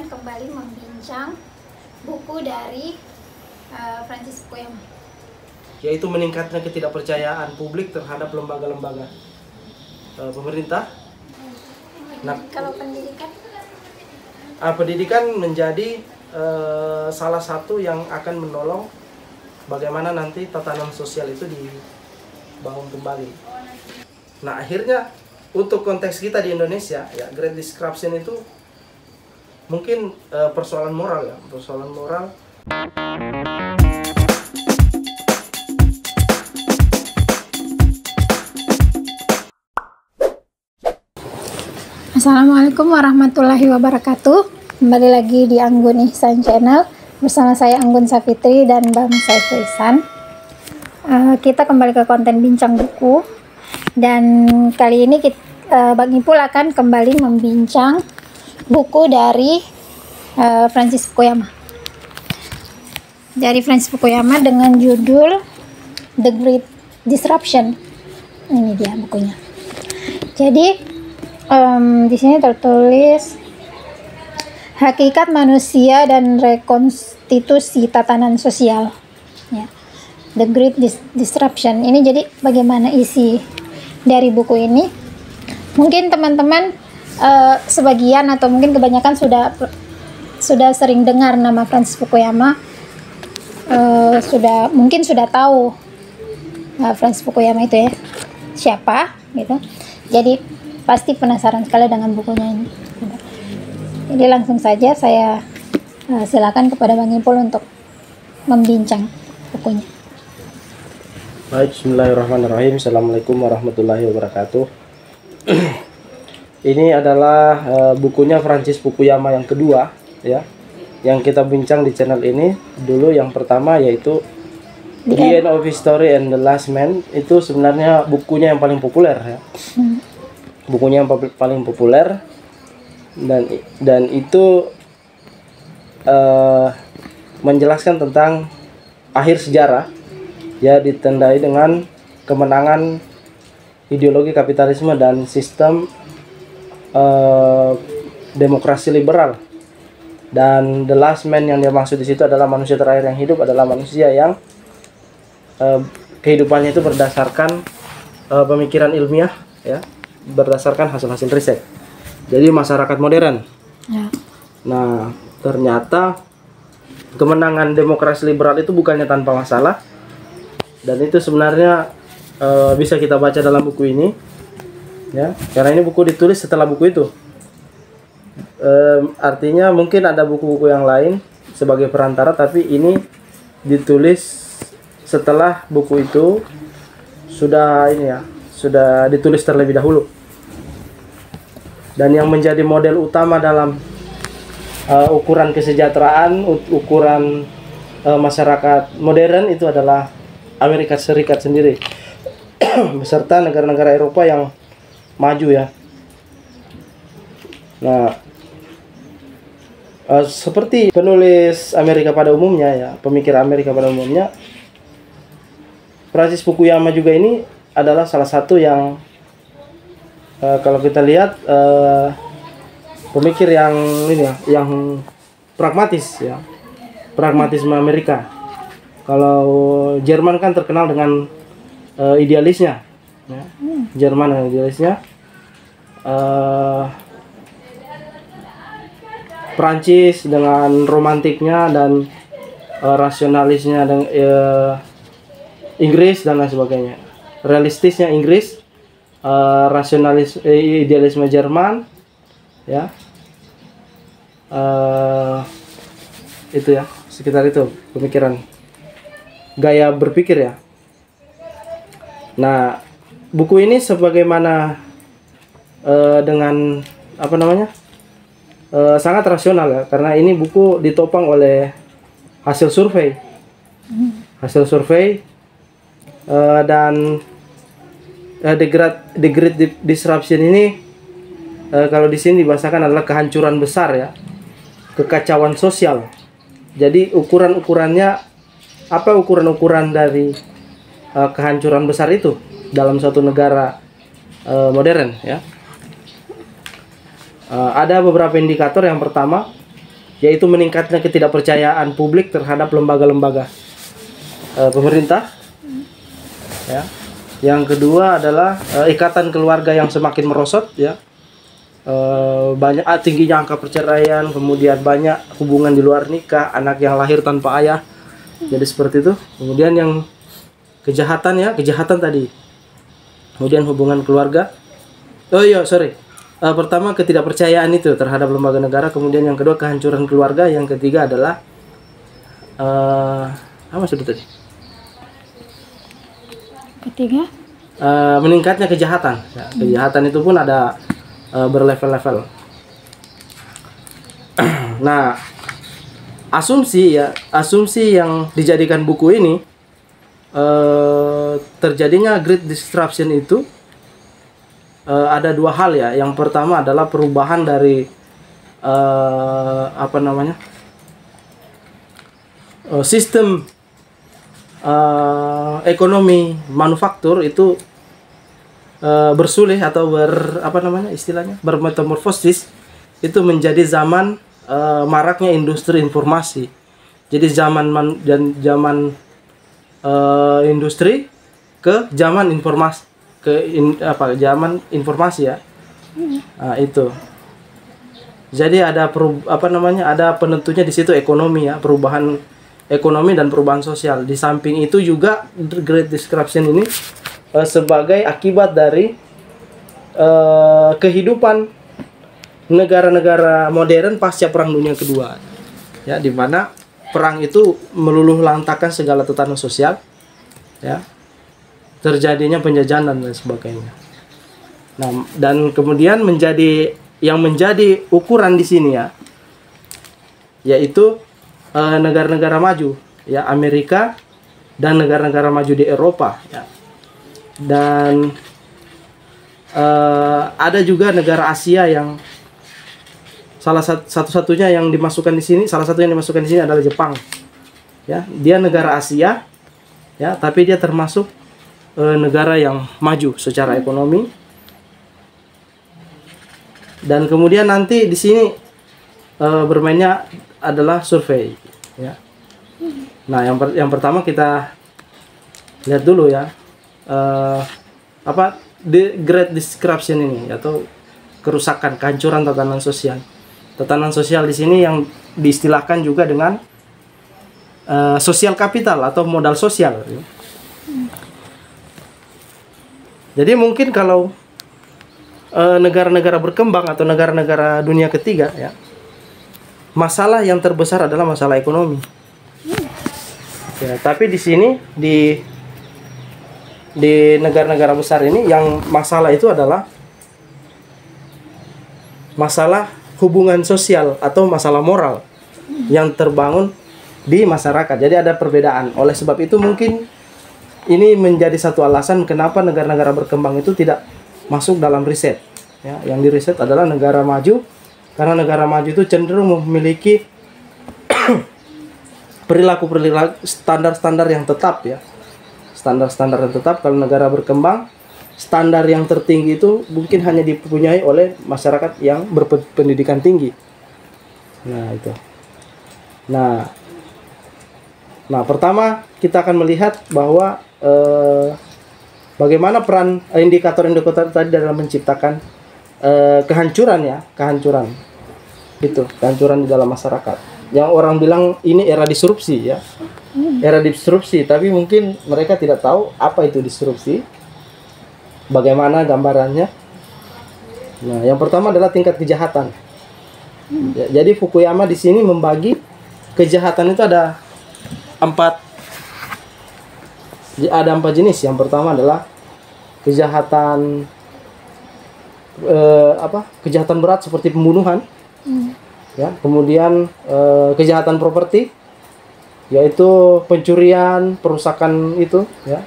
akan kembali membincang buku dari Francis Fukuyama, yaitu meningkatnya ketidakpercayaan publik terhadap lembaga-lembaga pemerintah. Nah, kalau pendidikan? Pendidikan menjadi salah satu yang akan menolong bagaimana nanti tatanan sosial itu dibangun kembali. Nah, akhirnya untuk konteks kita di Indonesia, ya, Great Disruption itu mungkin persoalan moral, ya, persoalan moral. Assalamualaikum warahmatullahi wabarakatuh. Kembali lagi di Anggun Ihsan Channel bersama saya Anggun Safitri dan Bang Saiful Ihsan. Kita kembali ke konten bincang buku, dan kali ini Bang Ipul akan kembali membincang buku dari Francis Fukuyama. Dari Francis Fukuyama dengan judul The Great Disruption. Ini dia bukunya. Jadi di sini tertulis hakikat manusia dan rekonstitusi tatanan sosial. Ya. The Great Disruption. Ini jadi bagaimana isi dari buku ini? Mungkin teman-teman sebagian atau mungkin kebanyakan sudah sering dengar nama Francis Fukuyama, mungkin sudah tahu Francis Fukuyama itu ya siapa gitu. Jadi pasti penasaran sekali dengan bukunya ini. Jadi langsung saja saya silakan kepada Bang Ipul untuk membincang bukunya. Baik, bismillahirrahmanirrahim. Assalamualaikum warahmatullahi wabarakatuh. Ini adalah bukunya Francis Fukuyama yang kedua, ya, yang kita bincang di channel ini. Dulu yang pertama yaitu The End of History and the Last Man. Itu sebenarnya bukunya yang paling populer, ya. Bukunya yang paling populer, dan itu menjelaskan tentang akhir sejarah, ya, ditandai dengan kemenangan ideologi kapitalisme dan sistem demokrasi liberal. Dan the last man yang dia maksud di situ adalah manusia terakhir yang hidup adalah manusia yang kehidupannya itu berdasarkan pemikiran ilmiah, ya, berdasarkan hasil-hasil riset. Jadi masyarakat modern. Ya. Nah, ternyata kemenangan demokrasi liberal itu bukannya tanpa masalah, dan itu sebenarnya bisa kita baca dalam buku ini, ya, karena ini buku ditulis setelah buku itu. Artinya mungkin ada buku-buku yang lain sebagai perantara, tapi ini ditulis setelah buku itu sudah ditulis terlebih dahulu. Dan yang menjadi model utama dalam ukuran kesejahteraan, ukuran masyarakat modern itu adalah Amerika Serikat sendiri beserta negara-negara Eropa yang maju, ya. Nah, seperti penulis Amerika pada umumnya, ya, pemikir Amerika pada umumnya, Francis Fukuyama juga ini adalah salah satu yang kalau kita lihat pemikir yang ini, ya, yang pragmatis, ya, pragmatisme Amerika. Kalau Jerman kan terkenal dengan idealisnya, ya. Jerman dengan idealisnya. Prancis dengan romantiknya dan rasionalisnya, dan Inggris dan lain sebagainya. Realistisnya Inggris, idealisme Jerman, ya. Itu, ya, sekitar itu pemikiran, gaya berpikir, ya. Nah, buku ini sebagaimana dengan sangat rasional, ya, karena ini buku ditopang oleh hasil survei, dan The Great Disruption ini kalau di sini dibahasakan adalah kehancuran besar, ya, kekacauan sosial. Jadi ukuran-ukurannya apa, ukuran-ukuran dari kehancuran besar itu dalam suatu negara modern, ya. Ada beberapa indikator. Yang pertama, yaitu meningkatnya ketidakpercayaan publik terhadap lembaga-lembaga pemerintah. Ya. Yang kedua adalah ikatan keluarga yang semakin merosot, ya. Banyak tingginya angka perceraian, kemudian banyak hubungan di luar nikah, anak yang lahir tanpa ayah. Jadi seperti itu. Kemudian yang kejahatan, ya, kejahatan tadi. Kemudian hubungan keluarga. Oh iya, sorry. Pertama ketidakpercayaan itu terhadap lembaga negara, kemudian yang kedua kehancuran keluarga, yang ketiga adalah apa sudah tadi? Ketiga, meningkatnya kejahatan. Ya, kejahatan itu pun ada berlevel-level. Nah, asumsi yang dijadikan buku ini terjadinya Great Disruption itu ada dua hal, ya. Yang pertama adalah perubahan dari sistem ekonomi manufaktur itu bersulih atau bermetamorfosis itu menjadi zaman maraknya industri informasi. Jadi zaman industri ke zaman informasi, zaman informasi, ya. Nah, itu. Jadi ada ada penentunya di situ ekonomi, ya, perubahan ekonomi dan perubahan sosial. Di samping itu juga Great Disruption ini sebagai akibat dari kehidupan negara-negara modern pasca Perang Dunia Kedua, ya, di mana perang itu meluluh lantakan segala tatanan sosial, ya, terjadinya penjajahan dan lain sebagainya. Nah, dan kemudian menjadi ukuran di sini, ya, yaitu negara-negara maju, ya, Amerika dan negara-negara maju di Eropa, ya. Dan ada juga negara Asia yang satu-satunya yang dimasukkan di sini, salah satu yang dimasukkan di sini adalah Jepang. Ya, dia negara Asia, ya, tapi dia termasuk negara yang maju secara ekonomi. Dan kemudian nanti di sini bermainnya adalah survei, ya. Nah, yang pertama kita lihat dulu, ya, the Great Disruption ini, atau kerusakan, kehancuran tatanan sosial. Tatanan sosial di sini yang diistilahkan juga dengan sosial kapital atau modal sosial. Jadi mungkin kalau negara-negara berkembang atau negara-negara dunia ketiga, ya, masalah yang terbesar adalah masalah ekonomi. Ya, tapi di sini di negara-negara besar ini yang masalah itu adalah masalah hubungan sosial atau masalah moral yang terbangun di masyarakat. Jadi ada perbedaan. Oleh sebab itu mungkin ini menjadi satu alasan kenapa negara-negara berkembang itu tidak masuk dalam riset. Ya, yang di riset adalah negara maju, karena negara maju itu cenderung memiliki perilaku standar-standar yang tetap, ya. Standar-standar yang tetap. Kalau negara berkembang, standar yang tertinggi itu mungkin hanya dipunyai oleh masyarakat yang berpendidikan tinggi. Nah, itu. Nah, pertama kita akan melihat bahwa bagaimana peran indikator-indikator tadi dalam menciptakan kehancuran, ya, kehancuran di dalam masyarakat. Yang orang bilang ini era disrupsi, ya, era disrupsi, tapi mungkin mereka tidak tahu apa itu disrupsi, bagaimana gambarannya. Nah, yang pertama adalah tingkat kejahatan. Ya, jadi Fukuyama di sini membagi kejahatan itu ada empat jenis. Yang pertama adalah kejahatan kejahatan berat seperti pembunuhan. Ya, kemudian kejahatan properti, yaitu pencurian, perusakan itu, ya,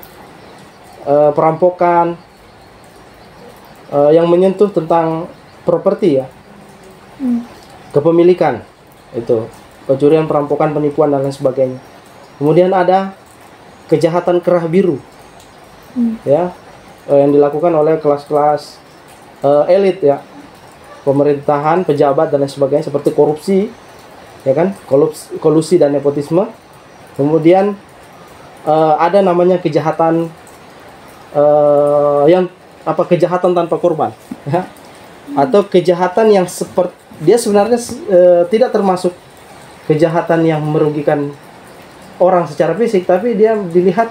perampokan yang menyentuh tentang properti, ya, kepemilikan, itu pencurian, perampokan, penipuan dan lain sebagainya. Kemudian ada kejahatan kerah biru, ya, yang dilakukan oleh kelas-kelas elit, ya, pemerintahan, pejabat dan lain sebagainya, seperti korupsi, ya kan, kolusi dan nepotisme. Kemudian ada namanya kejahatan yang kejahatan tanpa korban, ya. Atau kejahatan yang seperti dia sebenarnya tidak termasuk kejahatan yang merugikan orang secara fisik, tapi dia dilihat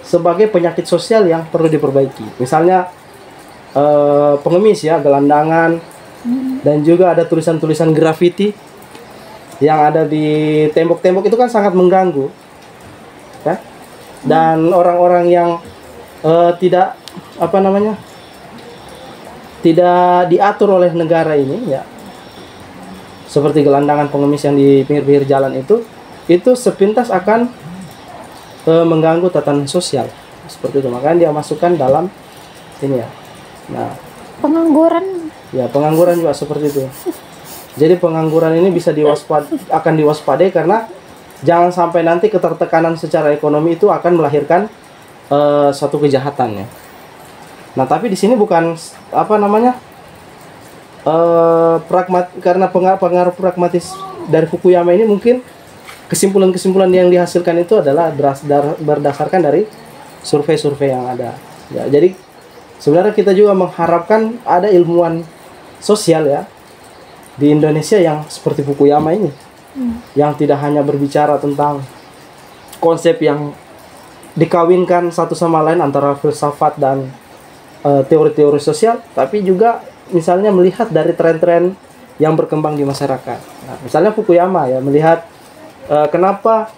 sebagai penyakit sosial yang perlu diperbaiki. Misalnya pengemis, ya, gelandangan, dan juga ada tulisan-tulisan grafiti yang ada di tembok-tembok, itu kan sangat mengganggu, ya? Dan orang-orang yang tidak tidak diatur oleh negara ini, ya, seperti gelandangan, pengemis yang di pinggir-pinggir jalan itu sepintas akan mengganggu tatanan sosial, seperti itu. Makanya dia masukkan dalam ini, ya. Nah, Pengangguran. ya, pengangguran juga seperti itu. Jadi pengangguran ini bisa akan diwaspadai, karena jangan sampai nanti ketertekanan secara ekonomi itu akan melahirkan suatu kejahatan, ya. Nah, tapi di sini bukan karena pengaruh pragmatis dari Fukuyama ini, mungkin kesimpulan-kesimpulan yang dihasilkan itu adalah berdasarkan dari survei-survei yang ada. Ya, jadi sebenarnya kita juga mengharapkan ada ilmuwan sosial, ya, di Indonesia yang seperti Fukuyama ini, yang tidak hanya berbicara tentang konsep yang dikawinkan satu sama lain antara filsafat dan teori-teori sosial, tapi juga misalnya melihat dari tren-tren yang berkembang di masyarakat. Nah, misalnya Fukuyama, ya, melihat kenapa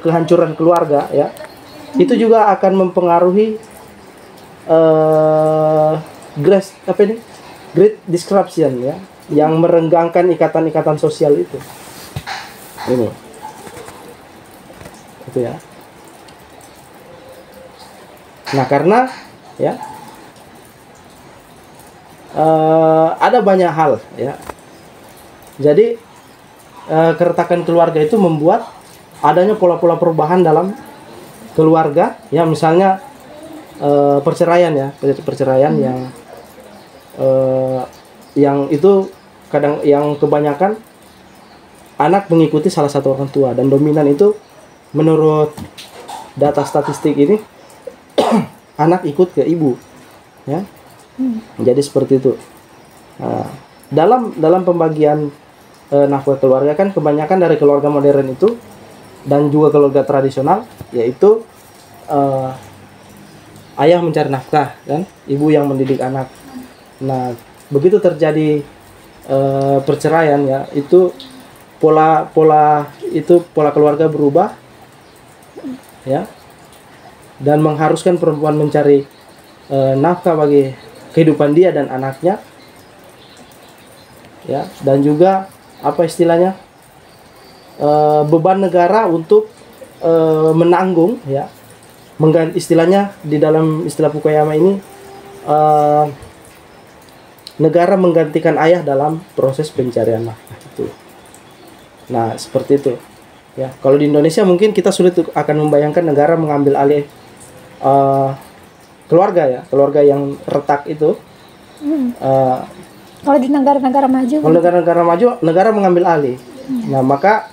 kehancuran keluarga, ya, itu juga akan mempengaruhi great disruption, ya, yang merenggangkan ikatan-ikatan sosial itu. Ini, itu, ya. Nah, karena, ya, ada banyak hal, ya. Jadi keretakan keluarga itu membuat adanya pola-pola perubahan dalam keluarga, ya, misalnya perceraian, ya, perceraian yang itu kadang yang kebanyakan anak mengikuti salah satu orang tua, dan dominan itu menurut data statistik ini anak ikut ke ibu, ya. Jadi seperti itu. Nah, dalam pembagian nafkah keluarga kan kebanyakan dari keluarga modern itu dan juga keluarga tradisional, yaitu ayah mencari nafkah dan ibu yang mendidik anak. Nah, begitu terjadi perceraian, ya, itu pola keluarga berubah, ya, dan mengharuskan perempuan mencari nafkah bagi kehidupan dia dan anaknya, ya, dan juga beban negara untuk menanggung, ya, istilahnya di dalam istilah Fukuyama ini negara menggantikan ayah dalam proses pencarian nafkah itu. Nah, seperti itu, ya. Kalau di Indonesia mungkin kita sulit akan membayangkan negara mengambil alih keluarga yang retak itu. Kalau di negara-negara maju. Kalau negara-negara maju, negara mengambil alih. Nah, maka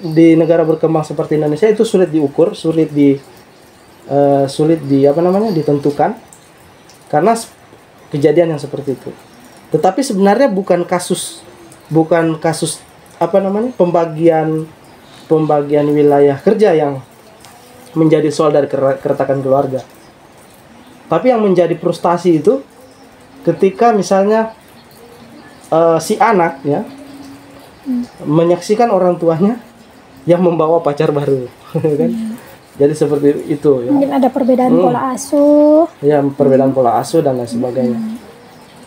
di negara berkembang seperti Indonesia itu sulit diukur, sulit ditentukan karena kejadian yang seperti itu. Tetapi sebenarnya bukan kasus pembagian wilayah kerja yang menjadi soal dari keretakan keluarga. Tapi yang menjadi frustasi itu ketika misalnya si anak, ya, menyaksikan orang tuanya yang membawa pacar baru, kan? Jadi seperti itu, ya. Mungkin ada perbedaan pola asuh. Ya, perbedaan pola asuh dan lain sebagainya.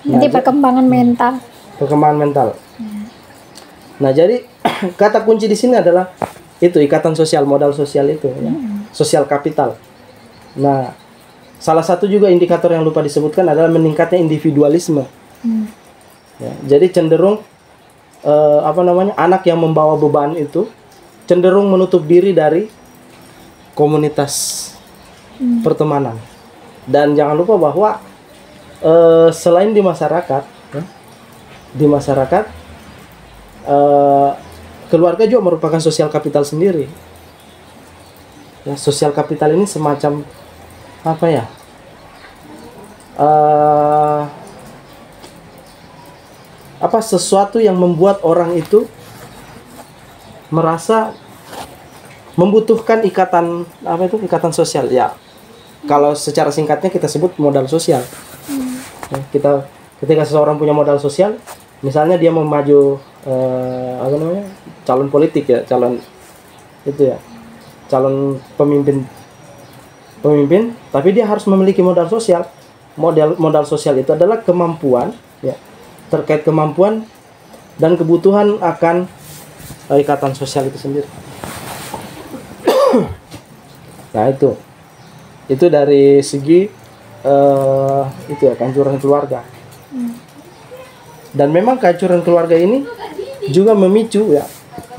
Nanti perkembangan mental. Nah, jadi kata kunci di sini adalah itu ikatan sosial, modal sosial itu, ya. Sosial kapital. Nah, salah satu juga indikator yang lupa disebutkan adalah meningkatnya individualisme. Ya, jadi cenderung anak yang membawa beban itu cenderung menutup diri dari komunitas pertemanan. Dan jangan lupa bahwa selain di masyarakat, ya, keluarga juga merupakan sosial kapital sendiri. Ya, sosial kapital ini semacam apa ya? Sesuatu yang membuat orang itu merasa membutuhkan ikatan sosial ya. Kalau secara singkatnya kita sebut modal sosial. Ya, ketika seseorang punya modal sosial, misalnya dia mau maju calon politik ya, calon pemimpin, tapi dia harus memiliki modal sosial. Modal sosial itu adalah kemampuan ya, terkait kemampuan dan kebutuhan akan ikatan sosial itu sendiri. Nah, itu dari segi kehancuran keluarga. Dan memang kehancuran keluarga ini juga memicu ya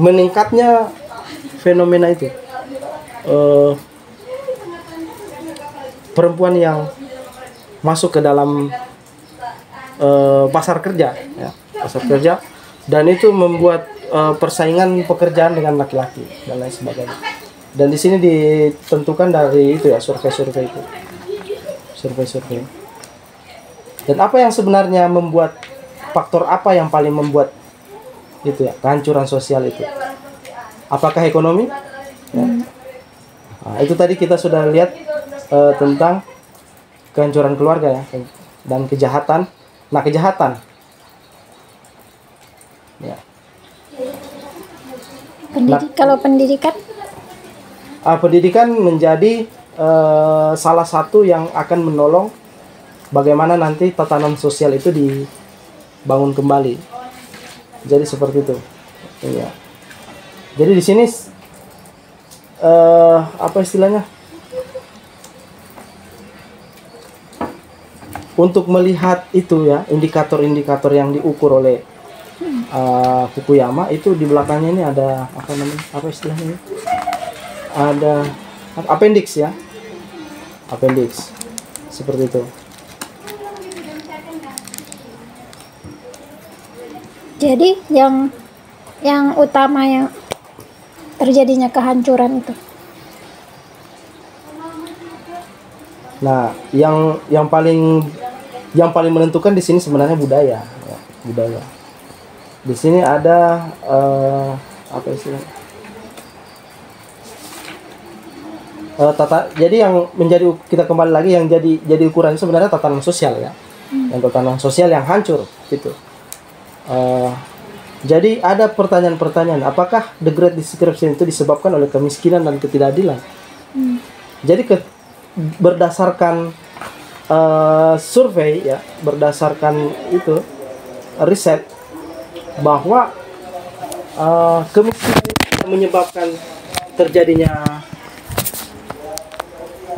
meningkatnya fenomena itu, perempuan yang masuk ke dalam pasar kerja ya, dan itu membuat persaingan pekerjaan dengan laki-laki dan lain sebagainya. Dan di sini ditentukan dari itu ya, survei. Dan apa yang sebenarnya membuat, faktor apa yang paling membuat itu ya kehancuran sosial itu? Apakah ekonomi? Ya. Nah, itu tadi kita sudah lihat tentang kehancuran keluarga ya, dan kejahatan. Nah, kejahatan ya. Kalau pendidikan? Pendidikan menjadi salah satu yang akan menolong bagaimana nanti tatanan sosial itu dibangun kembali. Jadi seperti itu. Ya. Jadi di sini apa istilahnya? Untuk melihat itu ya, indikator-indikator yang diukur oleh Fukuyama itu, di belakangnya ini ada apa istilahnya? Ada appendix ya, appendix seperti itu. Jadi yang utama yang terjadinya kehancuran itu. Nah, yang paling menentukan di sini sebenarnya budaya. Ya, budaya. Di sini ada apa istilahnya? Jadi yang menjadi, kita kembali lagi, yang jadi ukuran sebenarnya tatanan sosial ya, yang tatanan sosial yang hancur gitu. Jadi ada pertanyaan-pertanyaan, apakah the Great Disruption itu disebabkan oleh kemiskinan dan ketidakadilan? Jadi berdasarkan survei ya, berdasarkan itu riset bahwa kemiskinan itu menyebabkan terjadinya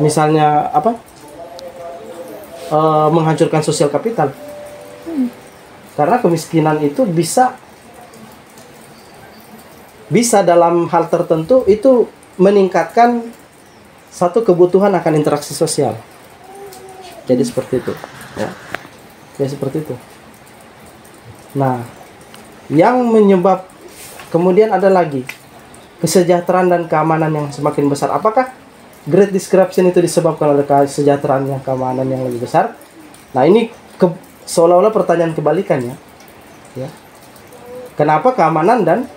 misalnya menghancurkan sosial kapital. Karena kemiskinan itu bisa dalam hal tertentu itu meningkatkan satu kebutuhan akan interaksi sosial. Jadi seperti itu ya. Seperti itu. Nah, yang menyebab kemudian ada lagi kesejahteraan dan keamanan yang semakin besar. Apakah Great Disruption itu disebabkan oleh kesejahteraan yang keamanan yang lebih besar? Nah, ini seolah-olah pertanyaan kebalikannya ya. Kenapa keamanan dan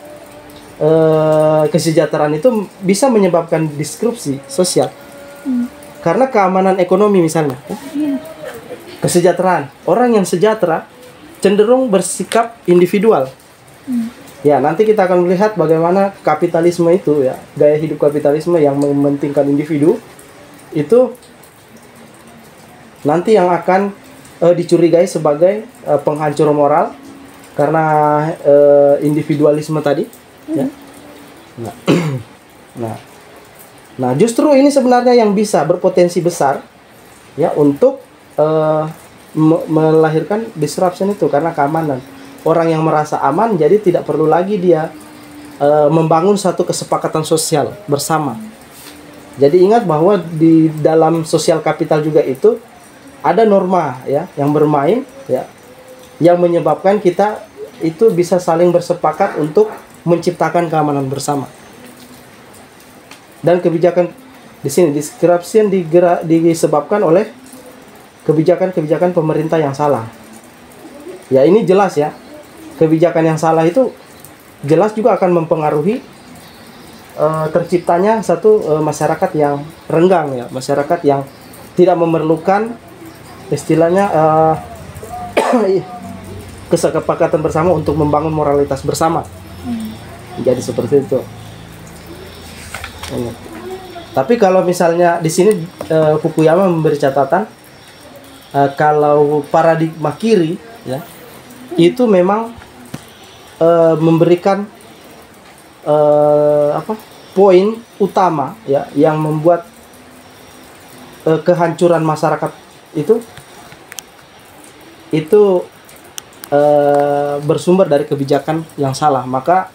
kesejahteraan itu bisa menyebabkan disrupsi sosial? Karena keamanan ekonomi misalnya, kesejahteraan, orang yang sejahtera cenderung bersikap individual. Ya, nanti kita akan melihat bagaimana kapitalisme itu ya, gaya hidup kapitalisme yang mementingkan individu itu nanti yang akan dicurigai sebagai penghancur moral karena individualisme tadi ya. Nah, justru ini sebenarnya yang bisa berpotensi besar ya untuk melahirkan disruption itu, karena keamanan. Orang yang merasa aman jadi tidak perlu lagi dia membangun satu kesepakatan sosial bersama. Jadi ingat bahwa di dalam sosial kapital juga itu ada norma ya yang bermain ya, yang menyebabkan kita itu bisa saling bersepakat untuk menciptakan keamanan bersama. Dan kebijakan di sini disruption disebabkan oleh kebijakan-kebijakan pemerintah yang salah. Ya, ini jelas ya. Kebijakan yang salah itu jelas juga akan mempengaruhi terciptanya satu masyarakat yang renggang ya, masyarakat yang tidak memerlukan istilahnya kesepakatan bersama untuk membangun moralitas bersama. Jadi seperti itu. Ini. Tapi kalau misalnya di sini Fukuyama memberi catatan kalau paradigma kiri ya itu memang memberikan poin utama ya yang membuat kehancuran masyarakat itu bersumber dari kebijakan yang salah. Maka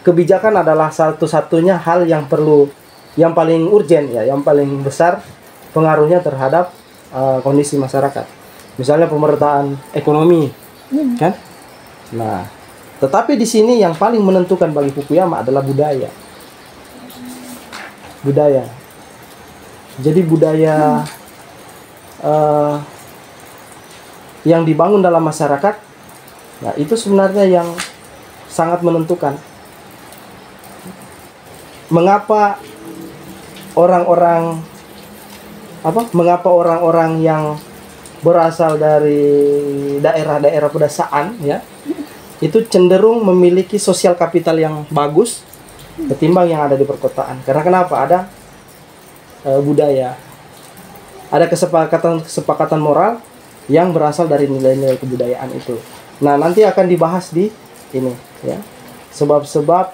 kebijakan adalah satu-satunya hal yang paling urgent ya, yang paling besar pengaruhnya terhadap kondisi masyarakat. Misalnya pemerataan ekonomi, kan? Nah, tetapi di sini yang paling menentukan bagi Fukuyama adalah budaya. Budaya. Jadi budaya yang dibangun dalam masyarakat, nah itu sebenarnya yang sangat menentukan. Mengapa orang-orang yang berasal dari daerah-daerah pedesaan ya itu cenderung memiliki sosial kapital yang bagus ketimbang yang ada di perkotaan. Karena kenapa? Ada budaya, ada kesepakatan moral yang berasal dari nilai-nilai kebudayaan itu. Nah, nanti akan dibahas di ini ya, sebab-sebab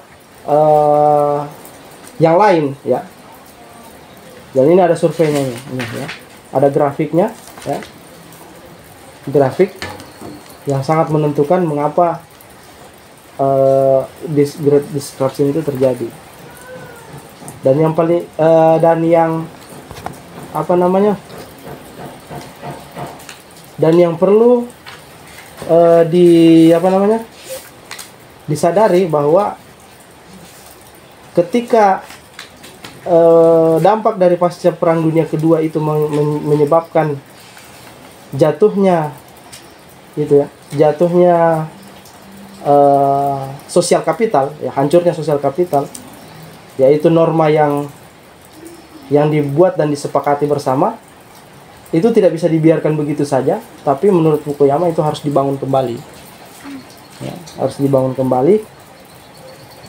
yang lain ya. Dan ini ada surveinya ini ya. Ada grafiknya ya. Grafik yang sangat menentukan mengapa great disruption itu terjadi. Dan yang paling dan yang perlu disadari bahwa ketika dampak dari pasca Perang Dunia Kedua itu menyebabkan jatuhnya sosial kapital ya, hancurnya sosial kapital, yaitu norma yang dibuat dan disepakati bersama itu tidak bisa dibiarkan begitu saja, tapi menurut Fukuyama itu harus dibangun kembali ya, harus dibangun kembali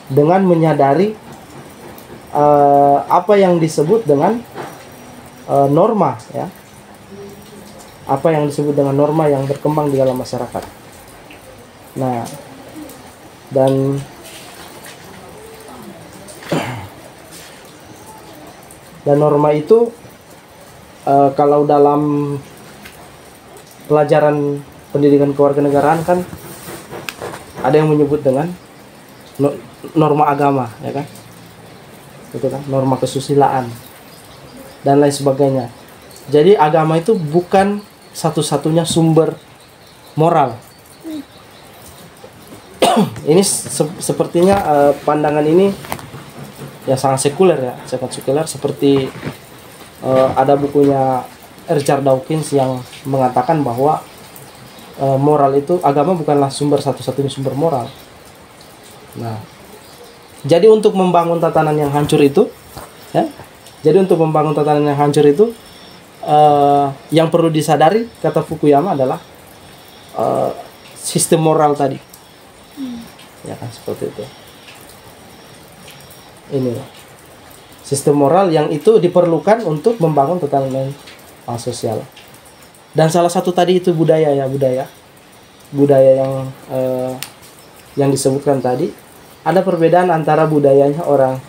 dengan menyadari apa yang disebut dengan norma ya, apa yang disebut dengan norma yang berkembang di dalam masyarakat. Nah, dan norma itu kalau dalam pelajaran pendidikan kewarganegaraan kan ada yang menyebut dengan norma agama ya kan, itu kan norma kesusilaan dan lain sebagainya. Jadi agama itu bukan satu-satunya sumber moral. Ini sepertinya pandangan ini ya sangat sekuler ya, sangat sekuler, seperti ada bukunya Richard Dawkins yang mengatakan bahwa moral itu, agama bukanlah satu-satunya sumber moral. Nah, jadi untuk membangun tatanan yang hancur itu ya, yang perlu disadari kata Fukuyama adalah sistem moral tadi. Ya kan, seperti itu. Ini sistem moral yang itu diperlukan untuk membangun tatanan sosial. Dan salah satu tadi itu budaya ya, budaya yang disebutkan tadi. Ada perbedaan antara budayanya orang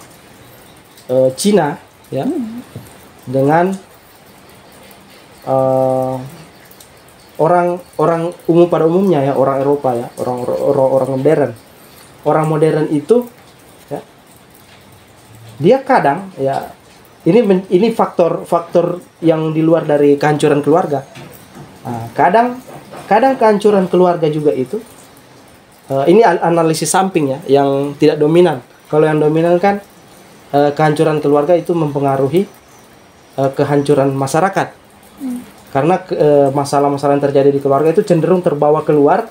Cina ya dengan orang umum pada umumnya ya, orang Eropa ya, orang modern. Orang modern itu ya, dia kadang ya, ini faktor yang di luar dari kehancuran keluarga. Nah, kadang kehancuran keluarga juga itu ini analisis samping ya, yang tidak dominan. Kalau yang dominan kan kehancuran keluarga itu mempengaruhi kehancuran masyarakat. Karena masalah-masalah yang terjadi di keluarga itu cenderung terbawa keluar,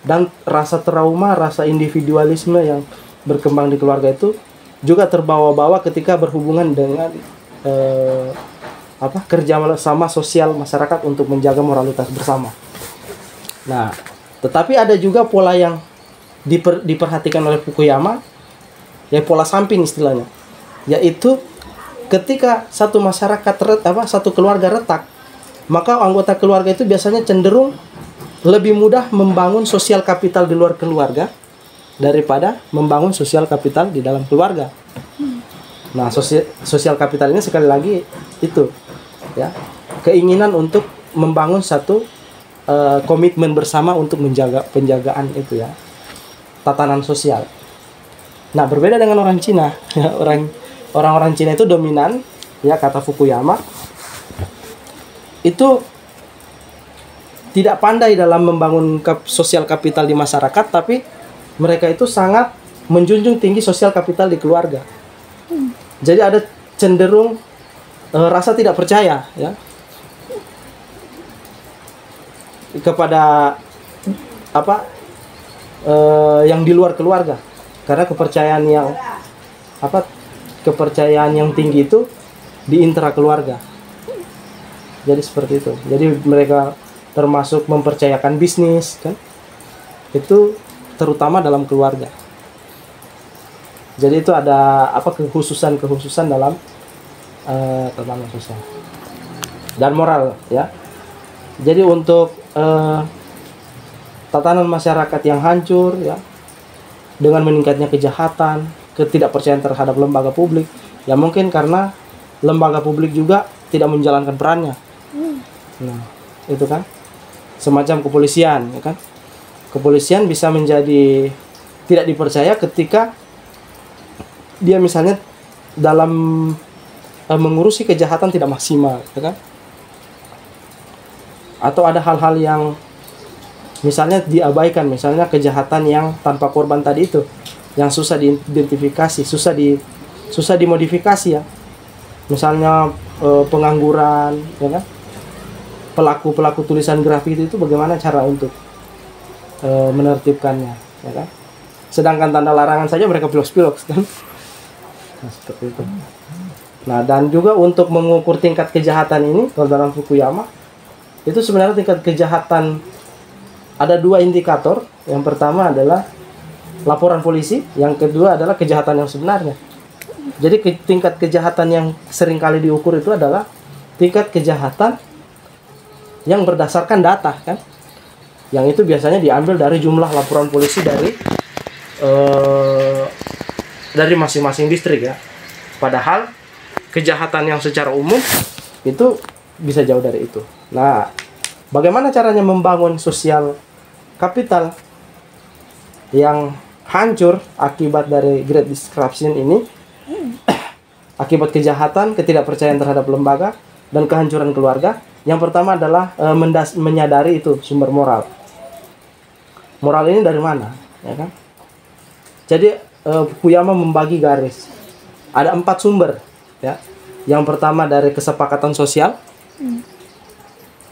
dan rasa trauma, rasa individualisme yang berkembang di keluarga itu juga terbawa-bawa ketika berhubungan dengan kerja sama sosial masyarakat untuk menjaga moralitas bersama. Nah, tetapi ada juga pola yang diperhatikan oleh Fukuyama, ya pola samping istilahnya, yaitu ketika satu masyarakat satu keluarga retak, maka anggota keluarga itu biasanya cenderung lebih mudah membangun sosial kapital di luar keluarga daripada membangun sosial kapital di dalam keluarga. Nah, sosial kapital ini sekali lagi itu ya, keinginan untuk membangun satu komitmen bersama untuk menjaga penjagaan itu ya, tatanan sosial. Nah, berbeda dengan orang Cina. Orang-orang Cina itu dominan ya, kata Fukuyama, itu tidak pandai dalam membangun sosial kapital di masyarakat, tapi mereka itu sangat menjunjung tinggi sosial kapital di keluarga. Jadi ada cenderung rasa tidak percaya ya kepada yang di luar keluarga, karena kepercayaan yang tinggi itu di intra keluarga. Jadi seperti itu. Jadi mereka termasuk mempercayakan bisnis kan, itu terutama dalam keluarga. Jadi itu ada kekhususan dalam tatanan sosial dan moral ya. Jadi untuk tatanan masyarakat yang hancur ya, dengan meningkatnya kejahatan, ketidakpercayaan terhadap lembaga publik, ya mungkin karena lembaga publik juga tidak menjalankan perannya. Nah, itu kan semacam kepolisian ya kan. Kepolisian bisa menjadi tidak dipercaya ketika dia misalnya dalam mengurusi kejahatan tidak maksimal ya kan. Atau ada hal-hal yang misalnya diabaikan, misalnya kejahatan yang tanpa korban tadi itu, yang susah diidentifikasi, susah dimodifikasi ya. Misalnya pengangguran ya kan. Pelaku tulisan grafiti itu bagaimana cara untuk menertibkannya ya kan. Sedangkan tanda larangan saja mereka pilok-pilok kan. Nah, seperti itu. Nah, dan juga untuk mengukur tingkat kejahatan ini, kalau dalam Fukuyama itu sebenarnya tingkat kejahatan ada dua indikator. Yang pertama adalah laporan polisi, yang kedua adalah kejahatan yang sebenarnya. Jadi tingkat kejahatan yang seringkali diukur itu adalah tingkat kejahatan yang berdasarkan data kan, yang itu biasanya diambil dari jumlah laporan polisi dari masing-masing distrik ya. Padahal kejahatan yang secara umum itu bisa jauh dari itu. Nah, bagaimana caranya membangun sosial kapital yang hancur akibat dari Great Disruption ini? Akibat kejahatan, ketidakpercayaan terhadap lembaga, dan kehancuran keluarga. Yang pertama adalah menyadari itu sumber moral. Moral ini dari mana? Ya kan? Jadi Fukuyama membagi garis. Ada 4 sumber. Ya. Yang pertama dari kesepakatan sosial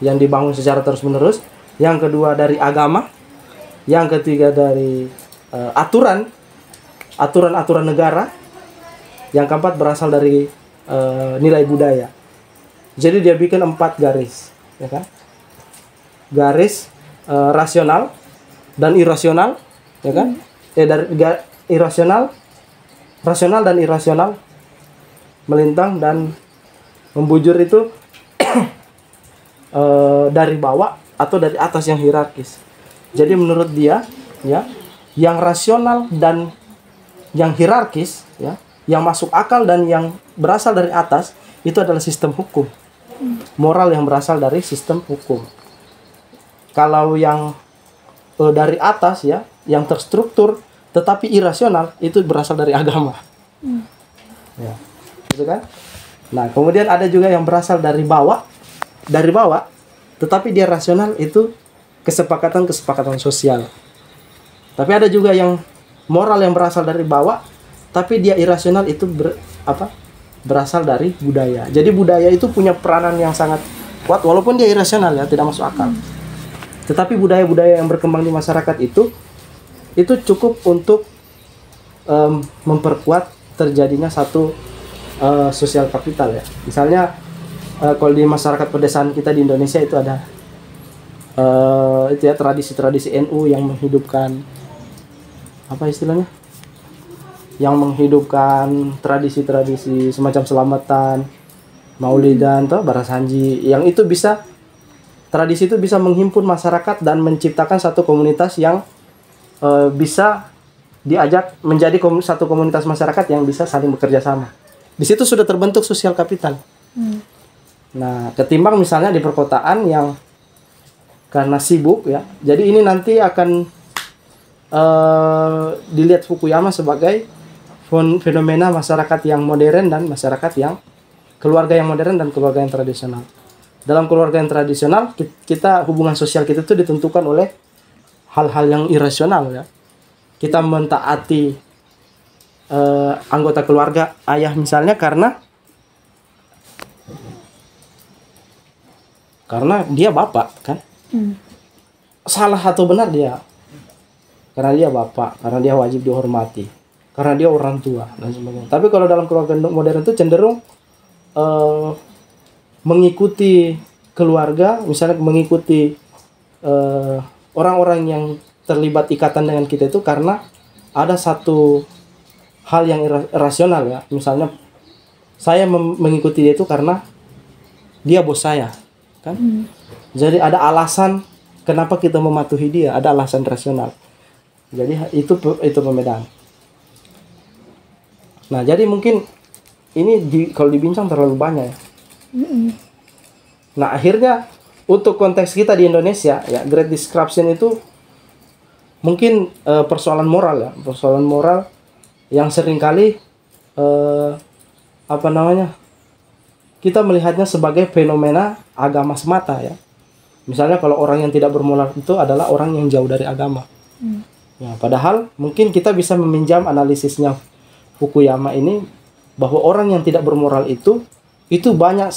yang dibangun secara terus-menerus. Yang kedua dari agama. Yang ketiga dari aturan-aturan negara. Yang keempat berasal dari nilai budaya. Jadi dia bikin 4 garis, ya kan? Garis rasional dan irasional, ya kan? Rasional dan irasional, melintang dan membujur itu dari bawah atau dari atas yang hierarkis. Jadi menurut dia, ya, yang rasional dan yang hierarkis, ya, yang masuk akal dan yang berasal dari atas itu adalah sistem hukum. Moral yang berasal dari sistem hukum. Kalau yang dari atas ya, yang terstruktur tetapi irasional, itu berasal dari agama. Ya, gitu kan? Nah, kemudian ada juga yang berasal dari bawah, tetapi dia rasional, itu kesepakatan sosial. Tapi ada juga yang moral yang berasal dari bawah, tapi dia irasional, itu berasal dari budaya. Jadi budaya itu punya peranan yang sangat kuat, walaupun dia irasional ya, tidak masuk akal. Tetapi budaya-budaya yang berkembang di masyarakat itu cukup untuk memperkuat terjadinya satu sosial kapital ya. Misalnya kalau di masyarakat pedesaan kita di Indonesia itu ada itu ya, tradisi-tradisi NU yang menghidupkan apa istilahnya? Yang menghidupkan tradisi-tradisi semacam selamatan, maulidan atau barasanji, yang itu bisa, tradisi itu bisa menghimpun masyarakat dan menciptakan satu komunitas yang bisa diajak menjadi satu komunitas masyarakat yang bisa saling bekerja sama. Di situ sudah terbentuk sosial kapital. Nah, ketimbang misalnya di perkotaan yang karena sibuk ya, jadi ini nanti akan dilihat Fukuyama sebagai fenomena masyarakat yang modern dan masyarakat yang keluarga yang modern dan keluarga yang tradisional. Dalam keluarga yang tradisional, kita hubungan sosial kita itu ditentukan oleh hal-hal yang irasional ya. Kita mentaati anggota keluarga, ayah misalnya, karena dia bapak kan. Salah atau benar dia, karena dia bapak, karena dia wajib dihormati, karena dia orang tua dan sebagainya. Tapi kalau dalam keluarga modern itu cenderung mengikuti keluarga, misalnya mengikuti orang-orang yang terlibat ikatan dengan kita itu karena ada satu hal yang rasional ya. Misalnya saya mengikuti dia itu karena dia bos saya kan. Jadi ada alasan kenapa kita mematuhi dia, ada alasan rasional. Jadi itu pembedaan. Nah, jadi mungkin ini kalau dibincang terlalu banyak ya. Nah, akhirnya untuk konteks kita di Indonesia ya, Great Disruption itu mungkin persoalan moral ya, persoalan moral yang seringkali kita melihatnya sebagai fenomena agama semata ya. Misalnya kalau orang yang tidak bermoral itu adalah orang yang jauh dari agama. Ya, padahal mungkin kita bisa meminjam analisisnya Fukuyama ini, bahwa orang yang tidak bermoral itu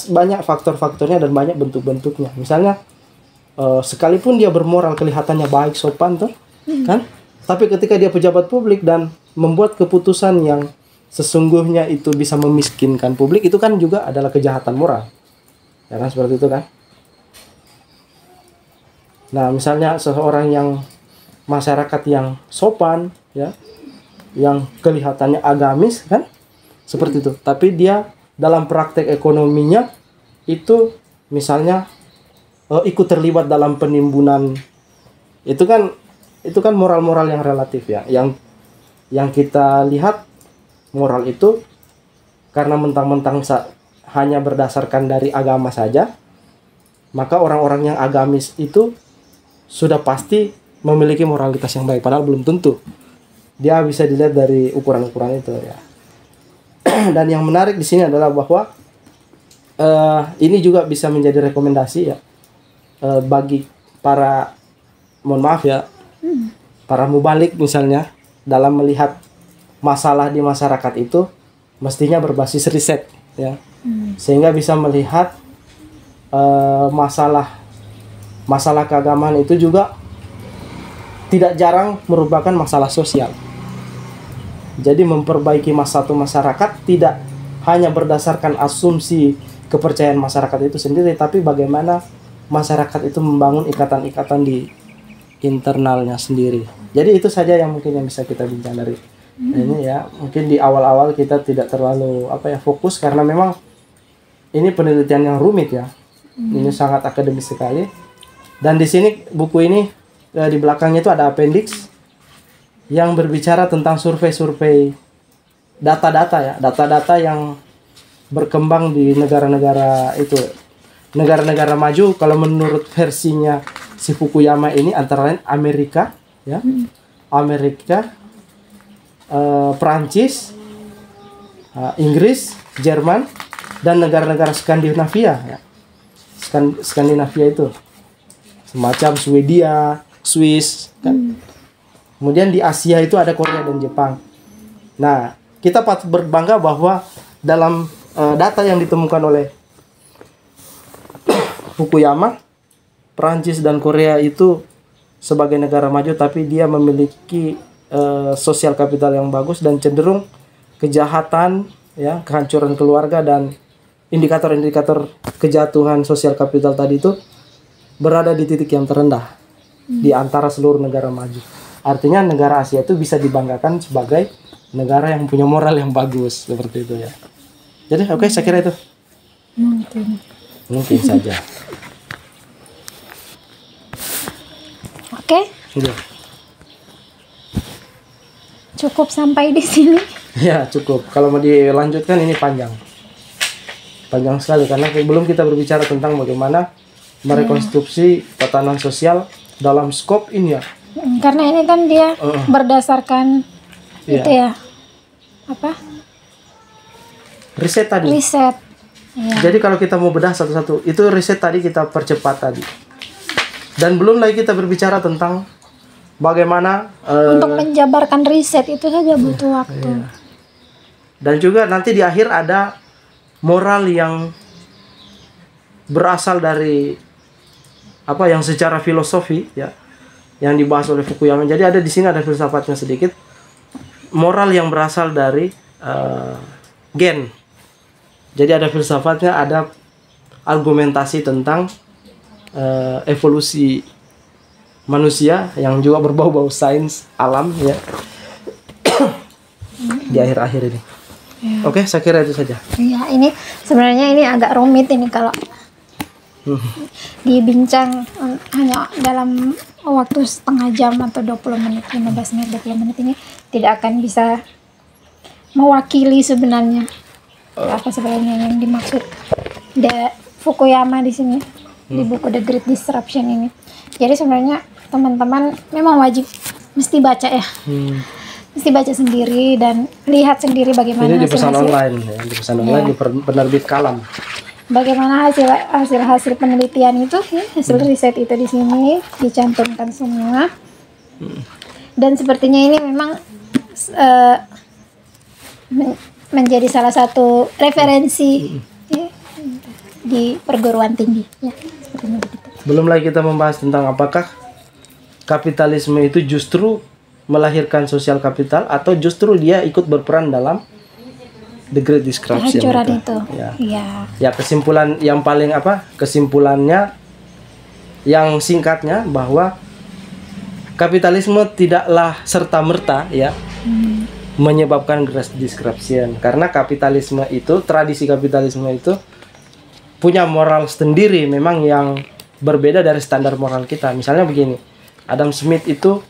banyak faktor-faktornya dan banyak bentuk-bentuknya. Misalnya sekalipun dia bermoral kelihatannya baik, sopan tuh, kan? Tapi ketika dia pejabat publik dan membuat keputusan yang sesungguhnya itu bisa memiskinkan publik, itu kan juga adalah kejahatan moral. Ya kan, seperti itu kan? Nah, misalnya seseorang yang masyarakat yang sopan ya, yang kelihatannya agamis kan, seperti itu, tapi dia dalam praktek ekonominya itu misalnya ikut terlibat dalam penimbunan, itu kan moral-moral yang relatif ya. Yang kita lihat moral itu karena mentang-mentang hanya berdasarkan dari agama saja, maka orang-orang yang agamis itu sudah pasti memiliki moralitas yang baik, padahal belum tentu. Dia bisa dilihat dari ukuran-ukuran itu ya. Dan yang menarik di sini adalah bahwa ini juga bisa menjadi rekomendasi ya bagi para, mohon maaf ya, para mubalik misalnya, dalam melihat masalah di masyarakat itu mestinya berbasis riset ya, sehingga bisa melihat masalah keagamaan itu juga tidak jarang merupakan masalah sosial. Jadi memperbaiki satu masyarakat tidak hanya berdasarkan asumsi kepercayaan masyarakat itu sendiri, tapi bagaimana masyarakat itu membangun ikatan-ikatan di internalnya sendiri. Jadi itu saja yang mungkin yang bisa kita bincang dari ini ya. Mungkin di awal-awal kita tidak terlalu fokus, karena memang ini penelitian yang rumit ya. Ini sangat akademis sekali. Dan di sini buku ini di belakangnya itu ada appendix yang berbicara tentang survei-survei data-data ya, data-data yang berkembang di negara-negara itu, negara-negara maju. Kalau menurut versinya si Fukuyama ini antara lain Amerika ya, Prancis, Inggris, Jerman, dan negara-negara Skandinavia ya. Skandinavia itu semacam Swedia, Swiss kan. Kemudian di Asia itu ada Korea dan Jepang. Nah, kita patut berbangga bahwa dalam data yang ditemukan oleh Fukuyama, Perancis dan Korea itu sebagai negara maju, tapi dia memiliki sosial kapital yang bagus dan cenderung kejahatan, ya, kehancuran keluarga dan indikator-indikator kejatuhan sosial kapital tadi itu berada di titik yang terendah di antara seluruh negara maju. Artinya negara Asia itu bisa dibanggakan sebagai negara yang punya moral yang bagus, seperti itu ya. Jadi oke, saya kira itu. Mungkin saja. Oke. Iya. Cukup sampai di sini. Ya, cukup. Kalau mau dilanjutkan ini panjang. Panjang sekali karena belum kita berbicara tentang bagaimana merekonstruksi tatanan sosial dalam skop ini ya. Karena ini kan dia berdasarkan itu ya. Apa? Riset tadi. Riset. Ya. Jadi kalau kita mau bedah satu-satu, itu riset tadi kita percepat tadi. Dan belum lagi kita berbicara tentang bagaimana untuk menjabarkan riset itu saja butuh waktu. Iya. Dan juga nanti di akhir ada moral yang berasal dari apa yang secara filosofi ya, yang dibahas oleh Fukuyama. Jadi ada di sini ada filsafatnya sedikit. Moral yang berasal dari gen. Jadi ada filsafatnya, ada argumentasi tentang evolusi manusia yang juga berbau-bau sains alam ya. Di akhir-akhir ini. Ya. Oke, saya kira itu saja. Iya, ini sebenarnya ini agak rumit ini kalau dibincang hanya dalam waktu setengah jam atau 20 menit, 15 menit, 20 menit ini tidak akan bisa mewakili sebenarnya apa sebenarnya yang dimaksud Fukuyama di sini di buku The Great Disruption ini. Jadi sebenarnya teman-teman memang wajib mesti baca ya. Mesti baca sendiri dan lihat sendiri bagaimana ini di pesan online ya, di pesan online di penerbit Kalam. Bagaimana hasil penelitian itu, hasil riset itu di sini dicantumkan semua. Dan sepertinya ini memang menjadi salah satu referensi ya, di perguruan tinggi ya, sepertinya begitu. Belum lagi kita membahas tentang apakah kapitalisme itu justru melahirkan sosial kapital atau justru dia ikut berperan dalam The Great Disruption itu. Ya. Ya. Ya, kesimpulan yang paling kesimpulannya yang singkatnya bahwa kapitalisme tidaklah serta-merta ya menyebabkan Great Disruption, karena kapitalisme itu, tradisi kapitalisme itu punya moral sendiri memang yang berbeda dari standar moral kita. Misalnya begini, Adam Smith itu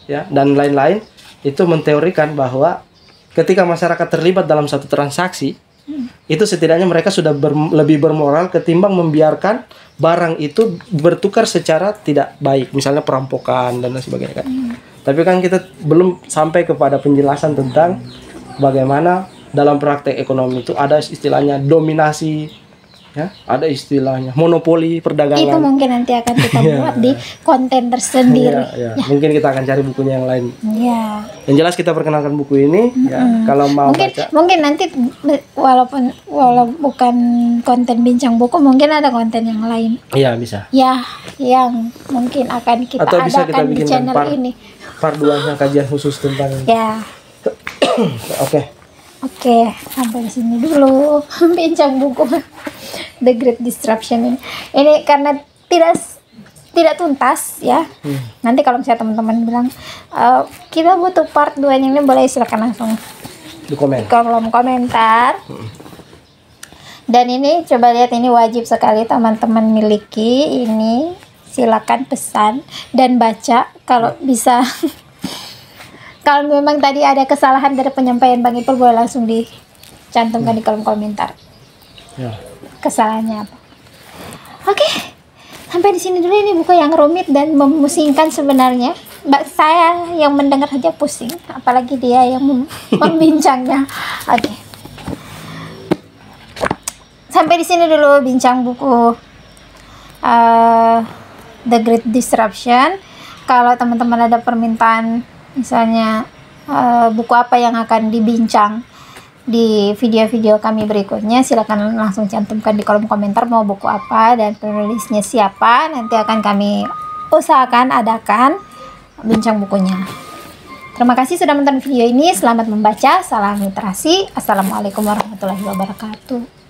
ya dan lain-lain itu menteorikan bahwa ketika masyarakat terlibat dalam satu transaksi, itu setidaknya mereka sudah lebih bermoral ketimbang membiarkan barang itu bertukar secara tidak baik, misalnya perampokan dan lain sebagainya kan. Tapi kan kita belum sampai kepada penjelasan tentang bagaimana dalam praktek ekonomi itu ada istilahnya dominasi, ya, ada istilahnya monopoli perdagangan. Itu mungkin nanti akan kita buat di konten tersendiri. Ya. Mungkin kita akan cari bukunya yang lain. Ya. Yang jelas kita perkenalkan buku ini. Ya, kalau mau baca. Mungkin nanti walau bukan konten bincang buku, mungkin ada konten yang lain. Iya, bisa. Ya, yang mungkin akan kita atau bisa kita adakan di channel ini. Part 2-nya kajian khusus tentang. Ya. Oke, sampai di sini dulu bincang buku The Great Disruption ini. Ini karena tidak tuntas ya. Nanti kalau misalnya teman-teman bilang kita butuh part 2-nya ini, boleh silakan langsung di kolom komentar. Dan ini coba lihat, ini wajib sekali teman-teman miliki ini. Silakan pesan dan baca kalau bisa. Kalau memang tadi ada kesalahan dari penyampaian Bang Ipul, boleh langsung dicantumkan di kolom komentar. Ya. Kesalahannya apa? Oke, sampai di sini dulu. Ini buku yang rumit dan memusingkan sebenarnya. Saya yang mendengar saja pusing, apalagi dia yang membincangnya. Oke. Sampai di sini dulu bincang buku The Great Disruption. Kalau teman-teman ada permintaan misalnya buku apa yang akan dibincang di video-video kami berikutnya, silakan langsung cantumkan di kolom komentar mau buku apa dan penulisnya siapa. Nanti akan kami usahakan adakan bincang bukunya. Terima kasih sudah menonton video ini. Selamat membaca. Salam literasi. Assalamualaikum warahmatullahi wabarakatuh.